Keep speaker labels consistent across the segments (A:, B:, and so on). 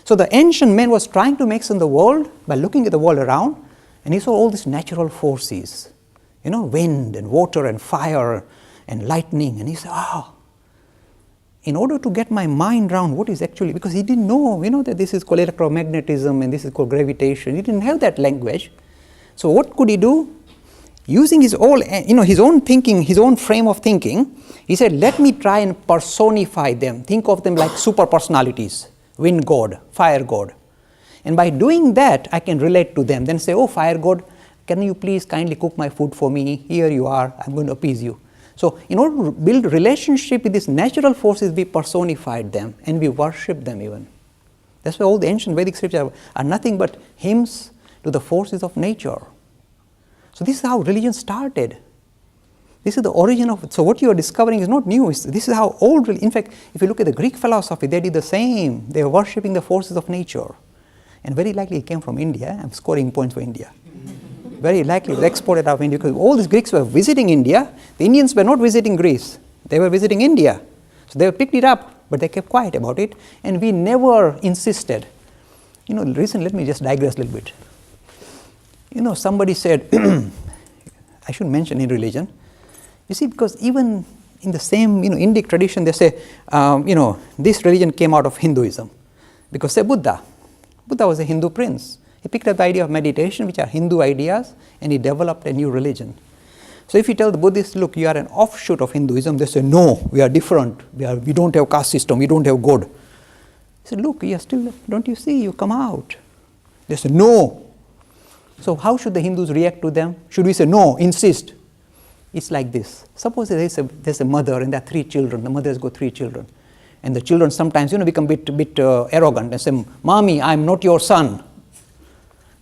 A: So the ancient man was trying to make sense of the world by looking at the world around, and he saw all these natural forces, wind and water and fire and lightning, and he said, in order to get my mind around what is actually, because he didn't know, that this is called electromagnetism and this is called gravitation. He didn't have that language. So what could he do? Using his own thinking, his own frame of thinking, he said, let me try and personify them. Think of them like super personalities, wind god, fire god. And by doing that, I can relate to them. Then say, oh, fire god, can you please kindly cook my food for me? Here you are, I'm going to appease you. So in order to build relationship with these natural forces, we personified them and we worship them even. That's why all the ancient Vedic scriptures are nothing but hymns to the forces of nature. So this is how religion started. This is the origin of it. So what you are discovering is not new. This is how old, in fact, if you look at the Greek philosophy, they did the same. They were worshipping the forces of nature. And very likely it came from India. I'm scoring points for India. Very likely it was exported out of India because all these Greeks were visiting India. The Indians were not visiting Greece. They were visiting India. So they picked it up, but they kept quiet about it. And we never insisted. Recently, let me just digress a little bit. Somebody said, I shouldn't mention in religion. You see, because even in the same, Indic tradition, they say, this religion came out of Hinduism. Because say Buddha was a Hindu prince. He picked up the idea of meditation, which are Hindu ideas, and he developed a new religion. So if you tell the Buddhists, look, you are an offshoot of Hinduism, they say, no, we are different. We don't have caste system, we don't have God. He said, look, you are still, don't you see, you come out. They say, no. So how should the Hindus react to them? Should we say, no, insist? It's like this. Suppose there's a mother and there are 3 children. The mother has got 3 children. And the children sometimes, become a bit arrogant and say, Mommy, I'm not your son.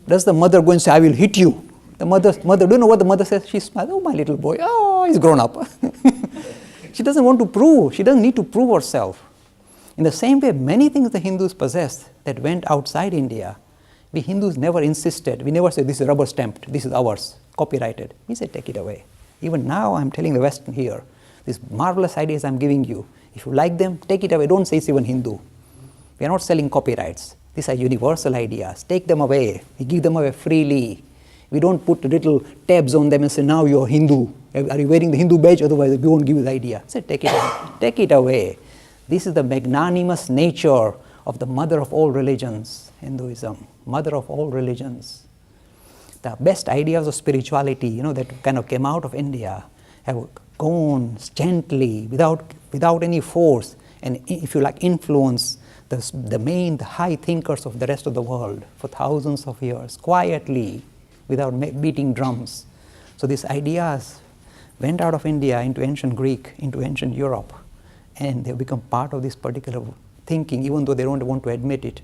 A: Does the mother go and say, I will hit you? The mother, do you know what the mother says? She smiles, oh, my little boy, oh, he's grown up. She doesn't want to prove. She doesn't need to prove herself. In the same way, many things the Hindus possessed that went outside India, we Hindus never insisted. We never said, this is rubber stamped, this is ours, copyrighted. We said, take it away. Even now, I'm telling the Western here, these marvelous ideas I'm giving you, if you like them, take it away. Don't say it's even Hindu. We are not selling copyrights. These are universal ideas. Take them away. We give them away freely. We don't put little tabs on them and say, now you're Hindu. Are you wearing the Hindu badge? Otherwise, we won't give you the idea. Say, take it away. Take it away. This is the magnanimous nature of the mother of all religions, Hinduism. Mother of all religions. The best ideas of spirituality, that kind of came out of India, have gone gently, without any force, and if you like, influence the high thinkers of the rest of the world for thousands of years, quietly, without beating drums. So these ideas went out of India into ancient Greek, into ancient Europe, and they've become part of this particular thinking, even though they don't want to admit it.